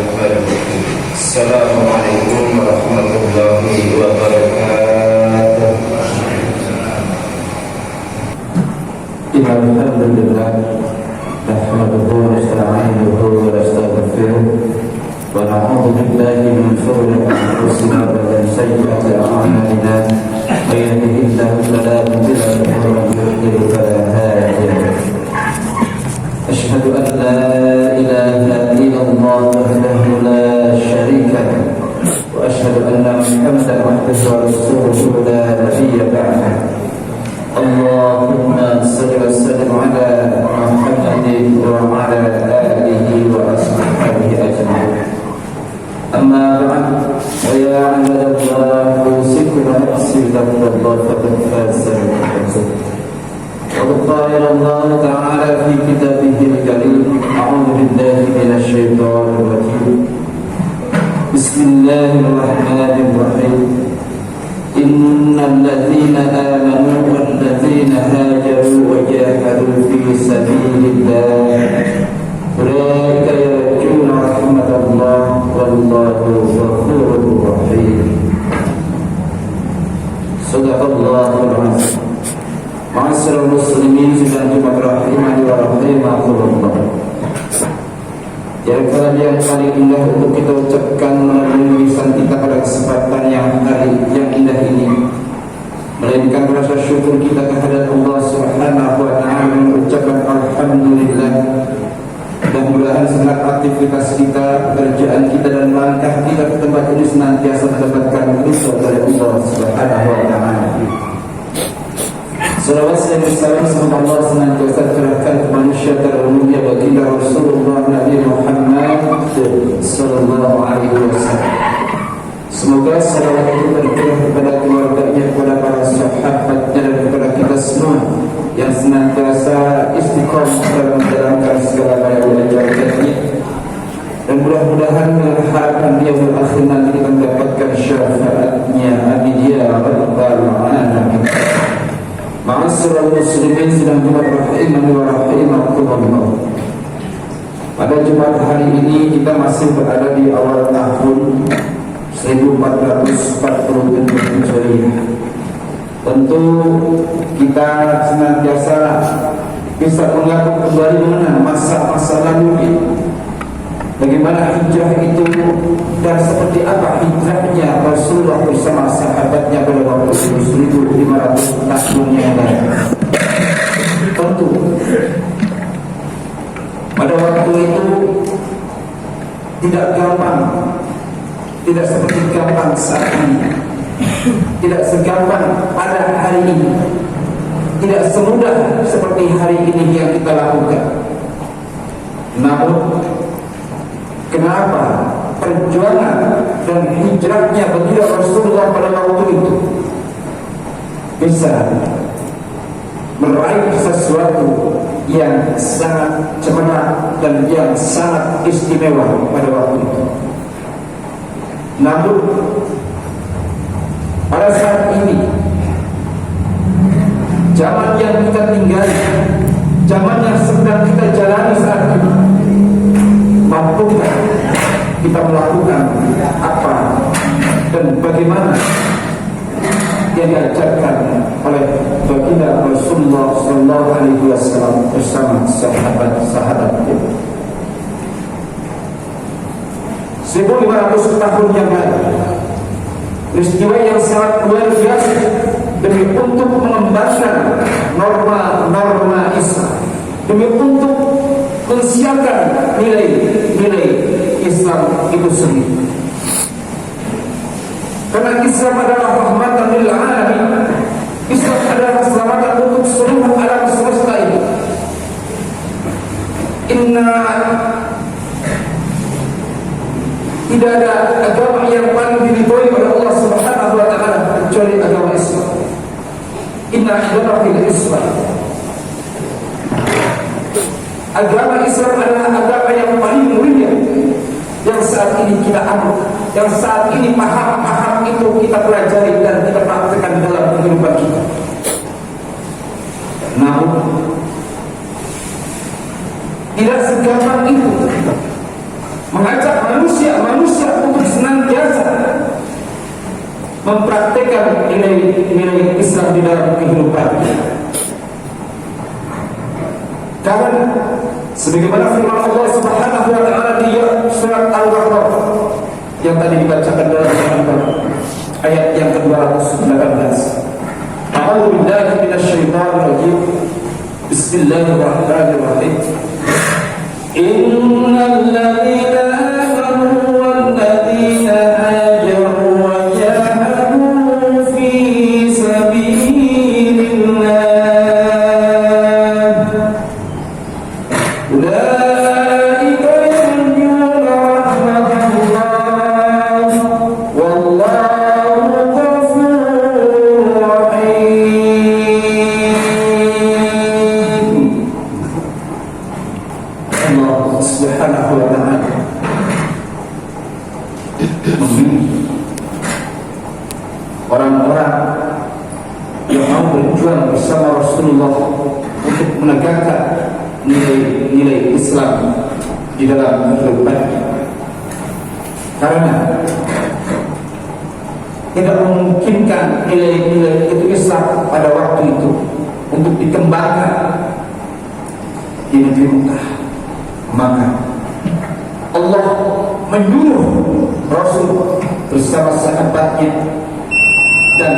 Bismillahirrahmanirrahim. Assalamualaikum warahmatullahi wabarakatuh. Alhamdulillah, nahmaduhu wa nasta'inuhu wa nastaghfiruh wa na'udzu billahi min shururi anfusina wa min sayyiati a'malina. May yahdihillahu fala mudilla lahu wa man yudlil fala hadiya lahu. Asyhadu an la ilaha illallah wahdahu la syarika lahu wa asyhadu anna Muhammadan abduhu wa rasuluhu la nabiyya ba'dahu. Allahumma salli wa sallim ala Muhammadin wa ala alihi wa ashabihi ajma'in. Amma ba'd, wa ya ibadallah, usikum wa nafsi bittaqwallah faqad faza al-muttaqun. وقد قال الله تعالى في كتابه الكريم: أعوذ بالله من الشيطان الرجيم. بسم الله الرحمن الرحيم. إن الذين آمنوا والذين هاجروا وجاهدوا في سبيل الله أولئك يرجون رحمة الله والله غفور رحيم. صدق الله العظيم. Ma'asyiral muslimin sedang Jumat rahimani wa rahimakumullah. Yang paling indah untuk kita ucapkan melalui lisan kita pada kesempatan yang indah ini, melainkan rasa syukur kita kehadirat Allah Subhanahu wa taala, mengucapkan alhamdulillah. Mudah-mudahan segala aktivitas kita, pekerjaan kita dan langkah kita ke tempat ini senantiasa mendapatkan ridha dari Allah Subhanahu wa taala. Salawat dan salam semoga Allah senantiasa curahkan ke manusia termulia baginda Rasulullah Nabi Muhammad sallallahu alaihi wasallam. Semoga salawat itu tercurah kepada keluarganya, kepada para sahabatnya dan kepada kita semua yang senantiasa istiqomah dalam menjalankan segala perintah-perintahnya. Dan mudah-mudahan mengharapkan dia berakhir nanti kita mendapatkan syafaatnya. Amin ya rabbal alamin. Ma'asyiral muslimin sedang Jumat rahimani wa rahimakumullah. Pada Jumat hari ini kita masih berada di awal tahun 1440 Hijriah. Tentu kita senantiasa bisa mengaku kembali mengenang masa-masa lalu ini. Bagaimana hijrah itu dan seperti apa hijrahnya Rasulullah bersama sahabatnya pada waktu 1500 tahun yang lalu. Tentu pada waktu itu tidak gampang, tidak seperti gampang saat ini, tidak segampang pada hari ini, tidak semudah seperti hari ini yang kita lakukan. Namun kenapa perjuangan dan hijrahnya baginda Rasulullah pada waktu itu bisa meraih sesuatu yang sangat cemerlang dan yang sangat istimewa pada waktu itu? Namun pada saat ini, zaman yang kita tinggali, zaman yang sedang kita jalani saat ini, mampukah kita melakukan apa dan bagaimana yang diajarkan oleh baginda Rasulullah sallallahu alaihi wasallam bersama sahabat-sahabatnya? 1500 tahun yang lalu, peristiwa yang sangat luar biasa demi untuk mengembangkan norma-norma Islam, demi untuk mensiarkan nilai-nilai Islam itu sendiri. Karena Islam adalah rahmatan lil alamin. Islam adalah keselamatan untuk seluruh alam semesta ini. Tidak ada agama yang paling diridhoi oleh Allah Subhanahu wa taala kecuali agama Islam. Inna fil Islam. Agama Islam adalah agama yang paling mulia, yang saat ini kita anut, yang saat ini paham-paham itu kita pelajari dan kita praktekkan dalam kehidupan kita. Namun tidak segampang itu mengajak manusia untuk senantiasa mempraktikkan nilai Islam di dalam kehidupan. Karena sebagaimana firman Allah Subhanahu wa taala di surat Al-Baqarah yang tadi dibacakan dalam ayat yang ke-218. A'udzu billahi minasyaitonir rajim. Bismillahirrahmanirrahim. Innal ladzina amanu wal ladzina hajaru wa jahadu fi sabilillah ulaika yarjuna rahmatallah wallahu ghafurur rahim. Allah Subhanahu wa ta'ala memilih orang-orang yang mau berjuang bersama Rasulullah untuk menegakkan nilai-nilai Islam di dalam kehidupan. Karena tidak memungkinkan nilai-nilai itu Islam pada waktu itu untuk dikembangkan di negeri Mekah. Maka Allah menyuruh Rasul bersama sahabatnya dan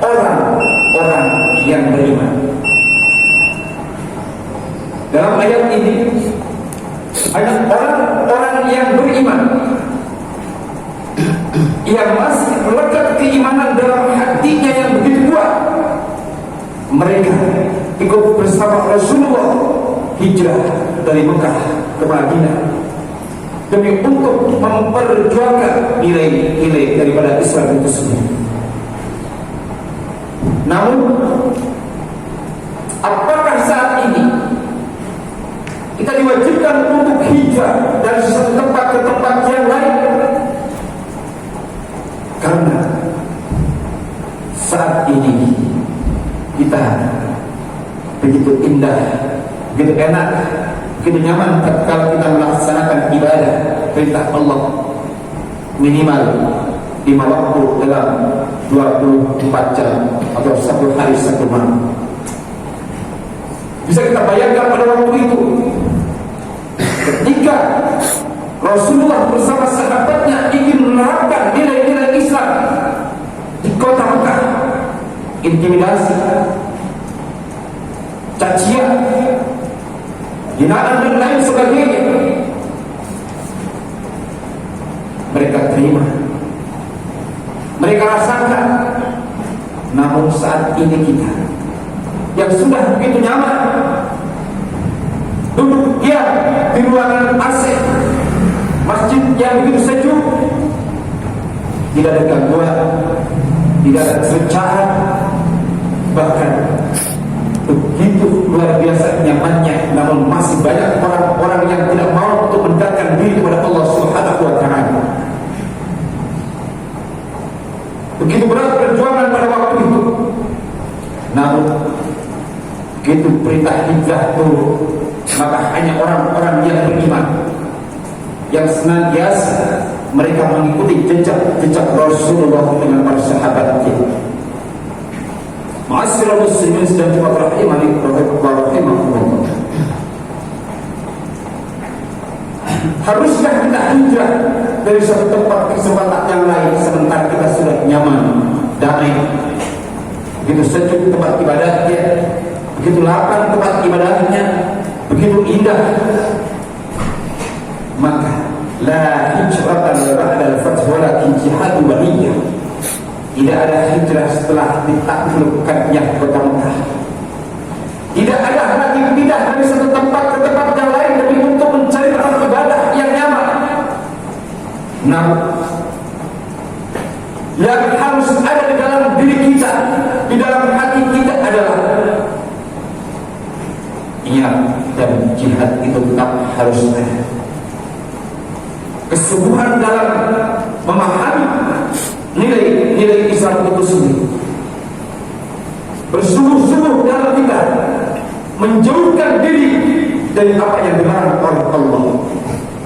orang-orang yang beriman. Dalam ayat ini ada orang-orang yang beriman yang masih melekat keimanan dalam hatinya yang begitu kuat. Mereka ikut bersama Rasulullah hijrah dari Mekah ke Madinah demi untuk memperjuangkan nilai-nilai daripada Islam itu sendiri. Namun, apakah saat ini kita diwajibkan untuk hijrah dari satu tempat ke tempat yang lain? Karena saat ini kita begitu indah, begitu enak, begitu nyaman kalau kita melaksanakan ibadah perintah Allah minimal 5 waktu dalam 24 jam atau 1 hari 1 malam. Bisa kita bayangkan pada waktu itu ketika Rasulullah bersama sahabatnya ingin menerapkan nilai-nilai Islam di kota Mekah, intimidasi, cacian, hinaan dan lain sebagainya, mereka terima, mereka rasakan. Namun saat ini kita yang sudah begitu nyaman duduk diam di ruangan AC, masjid yang begitu sejuk, tidak ada gangguan, tidak ada cercaan, bahkan begitu luar biasa nyamannya, namun masih banyak orang-orang yang tidak mau untuk mendekatkan diri kepada Allah Subhanahu wa ta'ala. Begitu berat perjuangan pada waktu itu. Namun begitu perintah hijrah turun, maka hanya orang-orang yang beriman yang senantiasa mereka mengikuti jejak Rasulullah dengan para sahabatnya. Ma'asyiral muslimin dan jemaah rahimahumullah. Haruskah kita hijrah dari satu tempat ke tempat yang lain sementara kita sudah nyaman, damai, begitu sejuk tempat ibadahnya, begitu lapang tempat ibadahnya, begitu indah? Maka la hijratan ba'da al-fath walakin jihadun waliyah. Tidak ada hijrah setelah ditaklukkannya kota Mekah. Tidak ada lagi pindah dari satu tempat ke tempat yang lain demi untuk mencari tempat ibadah yang nyaman. Namun yang harus ada di dalam diri kita, di dalam hati kita adalah ingat, dan jihad itu tetap harus ada. Kesungguhan dalam memahami nilai-nilai Islam itu sendiri, bersungguh-sungguh dalam kita menjauhkan diri dari apa yang dilarang oleh Allah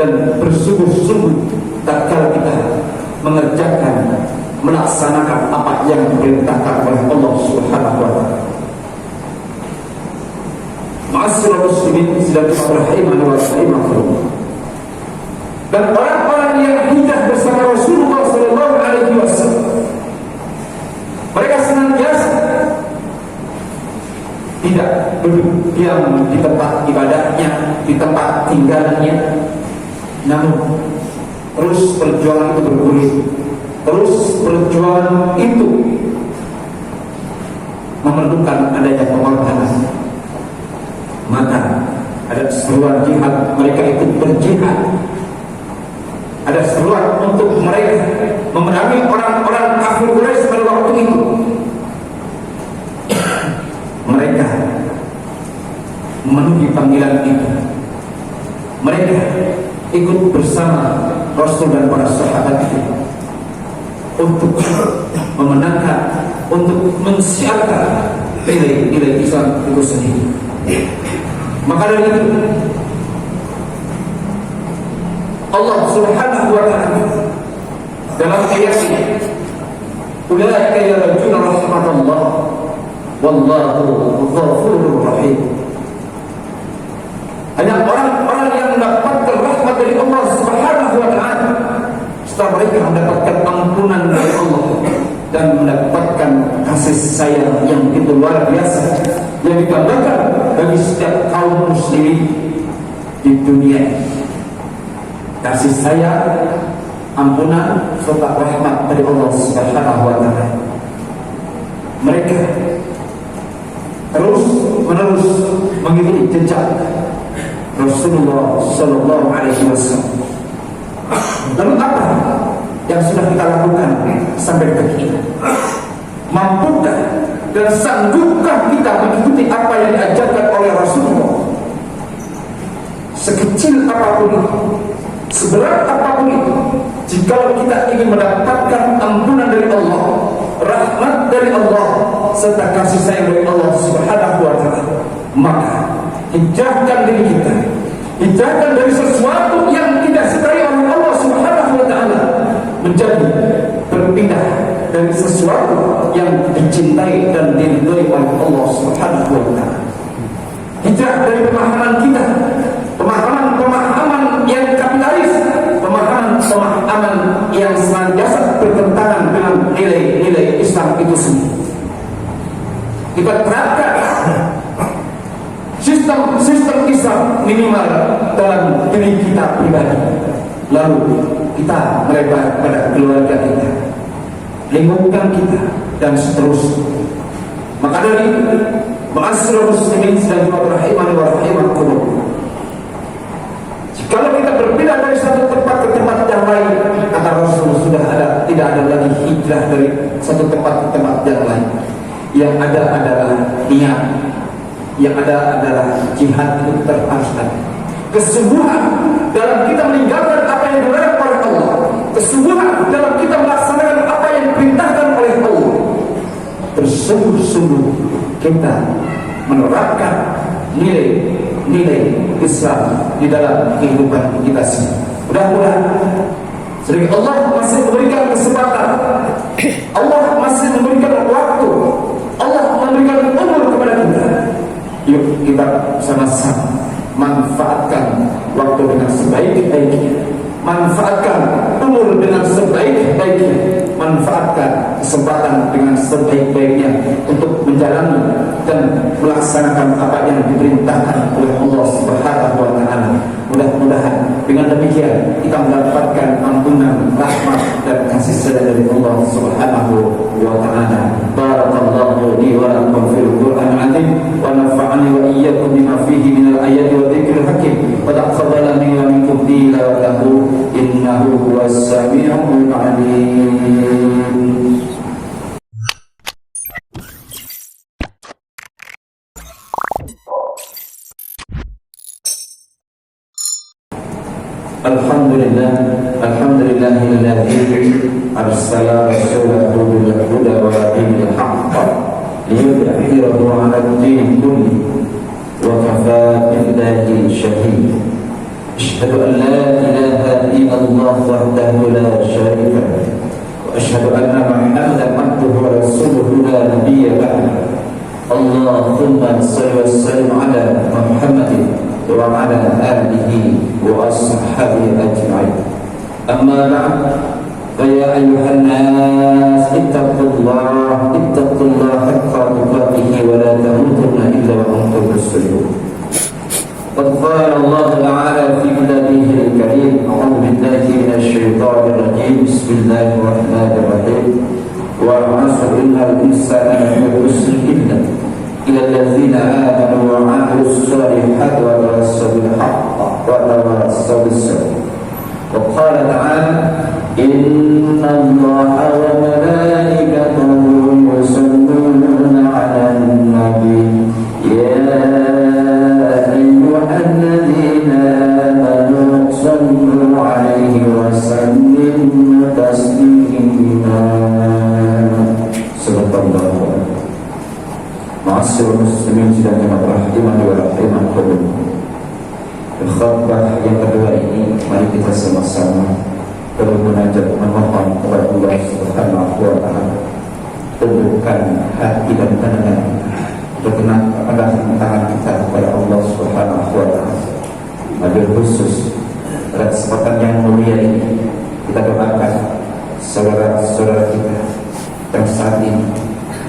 dan bersungguh-sungguh tatkala kita mengerjakan, melaksanakan apa yang diperintahkan oleh Allah Subhanahu wa taala. Ma'asyiral muslimin sedang rahimani wa rahimakumullah. Dan orang-orang yang hijrah bersama Rasulullah sallallahu alaihi wasallam, mereka senantiasa tidak duduk diam di tempat ibadahnya, di tempat tinggalnya, namun terus perjuangan itu bergulir, terus perjuangan itu memerlukan adanya pengorbanan. Maka ada seruan jihad, mereka ikut berjihad. Ada seruan untuk mereka memerangi orang-orang kafir Quraisy pada waktu itu. Mereka memenuhi panggilan itu. Mereka ikut bersama Rasul dan para sahabat itu untuk memenangkan, untuk mensiarkan nilai-nilai Islam itu sendiri. Maka dari itu Allah Subhanahu wa ta'ala dalam ayat ini, ulaika yarjuna rahmatullah wallahu ghafurur rahim. Hanya orang-orang yang mendapatkan rahmat dari Allah Subhanahu wa ta'ala setelah mereka mendapatkan ampunan dari Allah dan mendapatkan kasih sayang yang begitu luar biasa yang ditambahkan bagi setiap kaum muslimin di dunia. Kasih sayang, ampunan serta rahmat dari Allah Subhanahu wa taala. Mereka terus menerus mengikuti jejak Rasulullah sallallahu alaihi wasallam. Lalu apa yang sudah kita lakukan sampai detik ini? Mampukah dan sanggupkah kita mengikuti apa yang diajarkan oleh Rasulullah? Sekecil apapun itu, seberat apapun itu, jika kita ingin mendapatkan ampunan dari Allah, rahmat dari Allah, serta kasih sayang dari Allah Subhanahu wa ta'ala, maka hijrahkan diri kita, hijrahkan dari sesuatu yang tidak disukai oleh Allah Subhanahu wa ta'ala, menjadi berpindah dari sesuatu yang dicintai dan diridhoi oleh Allah Subhanahu wa ta'ala. Hijrah dari pemahaman kita, pemahaman yang kapitalis, pemahaman yang senantiasa bertentangan dengan nilai-nilai Islam itu sendiri. Kita terapkan sistem Islam minimal dalam diri kita pribadi, lalu kita melebar pada keluarga kita, lingkungan kita, dan seterusnya. Maka dari ma'asyiral muslimin dan rahimani wa rahimakumullah, kalau kita berpindah dari satu tempat ke tempat yang lain, kata Rasul, tidak ada lagi hijrah dari satu tempat ke tempat yang lain. Yang ada adalah niat, yang ada adalah jihad itu terpaksa. Kesungguhan dalam kita meninggalkan apa yang dilarang oleh Allah, kesungguhan dalam kita melaksanakan apa yang diperintahkan oleh Allah, bersungguh-sungguh kita menerapkan nilai Islam di dalam kehidupan kita sendiri. Mudah-mudahan sehingga Allah masih memberikan kesempatan, Allah masih memberikan waktu, Allah memberikan umur kepada kita. Yuk kita sama-sama manfaatkan waktu dengan sebaik-baiknya, manfaatkan umur dengan sebaik-baiknya, manfaatkan kesempatan dengan sebaik-baiknya untuk menjalani dan melaksanakan apa yang diperintahkan oleh Allah Subhanahu wa ta'ala. Mudah-mudahan dengan demikian kita mendapatkan ampunan, rahmat, dan kasih sayang dari Allah Subhanahu wa ta'ala. Barakallahu li wa lakum fil Qur'an al-'azim wa nafa'ani wa iyyakum bima fihi minal ayati wa dzikril hakim wa taqabbalani wa minkum tilawatahu innahu huwas sami'ul 'alim. Alhamdulillahilladzi arsala rasulahu bil huda wa dinil haqq liyudhhirahu 'ala ad-din kulli wa kafaa billahi shahid. أشهد أن لا إله إلا الله وحده لا شريك له وأشهد أن محمدا عبده ورسوله لا نبي بعده اللهم صل وسلم على محمد وعلى آله وأصحابه أجمعين أما بعد فيا أيها الناس اتقوا الله حق تقاته ولا تموتن إلا وأنتم مسلمون قد قال الله تعالى في كتابه الكريم أعوذ بالله من الشيطان الرجيم بسم الله الرحمن الرحيم والعصر إن الإنسان لفي خسر إلا الذين آمنوا وعملوا الصالحات وتواصوا بالحق وتواصوا بالصبر وقال تعالى إن الله وملائكته يصلون على النبي يا أيها الذين آمنوا صلوا عليه وسلموا تسليما صدق الله. Ma'asyiral muslimin sidang rahimani wa rahimakumullah. Khutbah yang kedua ini mari kita sama-sama bermunajat memohon kepada Allah Subhanahu wa taala teguhkan hati dan pandangan berkenan kepada tangan kita kepada Allah Subhanahu wa taala. Wabil khusus pada kesempatan yang mulia ini kita doakan saudara-saudara kita yang saat ini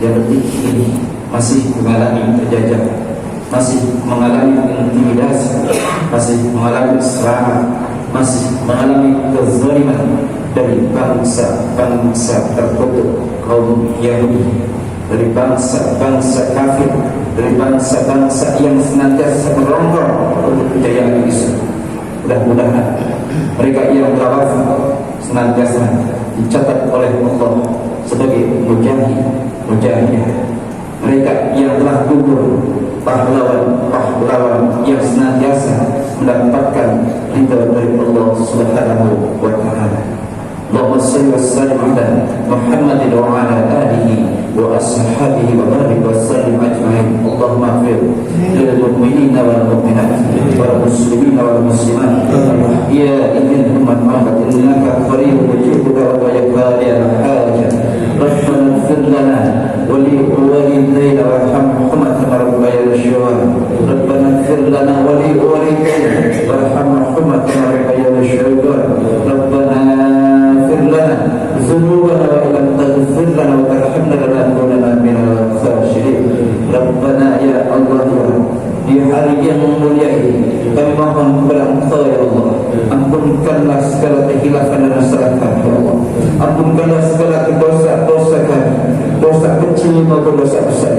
yang detik ini masih mengalami penjajahan, masih mengalami intimidasi, masih mengalami serangan, masih mengalami kezaliman dari bangsa-bangsa terkutuk kaum Yahudi, dari bangsa-bangsa kafir, dari bangsa-bangsa yang senantiasa merongrong untuk kejayaan Islam. Mudah-mudahan mereka yang telah senantiasa dicatat oleh Allah sebagai mujahid. Mereka yang telah gugur pahlawan yang senantiasa mendapatkan ridha dari Allah Subhanahu wa taala. Allahumma shalli wa sallim ala Muhammadin wa ala alihi wa ashabihi wa barik wa sallim ajma'in. Allahumma ighfir lil mu'minina wal mu'minat wal muslimina wal muslimat ya minhum man amata innaka qaribun mujibu da'wati ya hajat. Rabbana ighfir lana wa li walidayna warhamhuma kama rabbayana shighara. Rabbana ighfir lana wa li walidayna warhamhuma kama rabbayana shighara. Rabbana ذنوبنا وإن تغفر لنا وترحمنا لنكونن من الخاسرين. Rabbana ya Allah, di hari yang mulia ini kami mohon kepada Engkau ya Allah, ampunkanlah segala kekhilafan dan kesalahan kami ya Allah, ampunkanlah segala dosa-dosa kami, dosa kecil maupun dosa besar,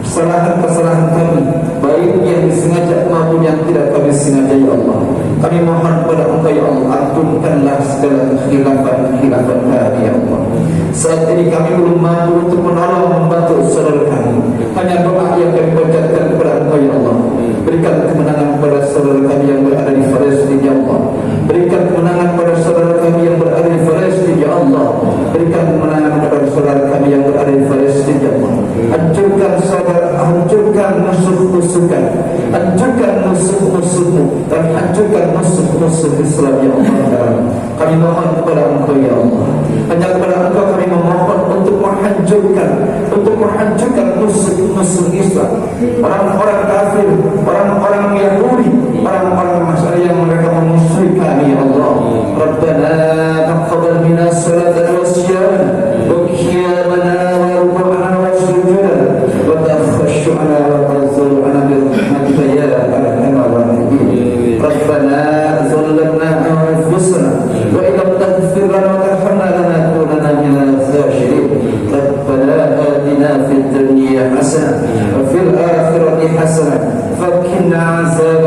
kesalahan-kesalahan kami baik yang disengaja maupun yang tidak kami sengaja ya Allah. Kami mohon kepada Engkau ya Allah, ampunkanlah segala kekhilafan kami ya Allah. Saat ini kami belum mampu untuk menolong membantu saudara kami, hanya doa yang kami panjatkan kepada Engkau ya Allah. Berikan kemenangan kepada saudara kami yang berada di Palestina ya Allah. Berikan kemenangan kepada saudara kami yang berada di Palestina ya Allah. Berikan kemenangan kepada saudara kami yang berada di Palestina ya Allah. Hancurkan musuh-musuhkan, hancurkan musuh-musuhmu dan hancurkan musuh-musuh Islam ya Allah. Kami mohon kepada Engkau ya Allah, hanya kepada Engkau kami memohon untuk menghancurkan musuh-musuh Islam, orang-orang kafir, orang-orang Yahudi, orang-orang masyarakat yang mereka memusuhi kami ya Allah. Rabbana taqabbal minna salatan wa siyam wa qiyamana wa ruku'ana wa sujudana wa takhashshu'ana wa tansurana bi rahmatika ya arhamar rahimin. Rabbana zalamna anfusana wa illam taghfir lana wa tarhamna lanakunanna minal khasirin. Rabbana atina fid dunya hasanah wa fil akhirati hasanah وقنا عذاب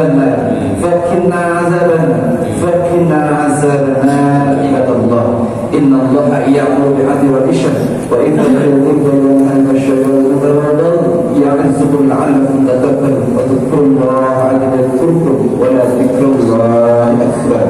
النار عباد الله إن الله يأمر بالعدل والإحسان وإيتاء ذي القربى وينهى عن الفحشاء والمنكر والبغي يعظكم لعلكم تذكرون واذكروا الله يذكركم ولذكر الله أكبر.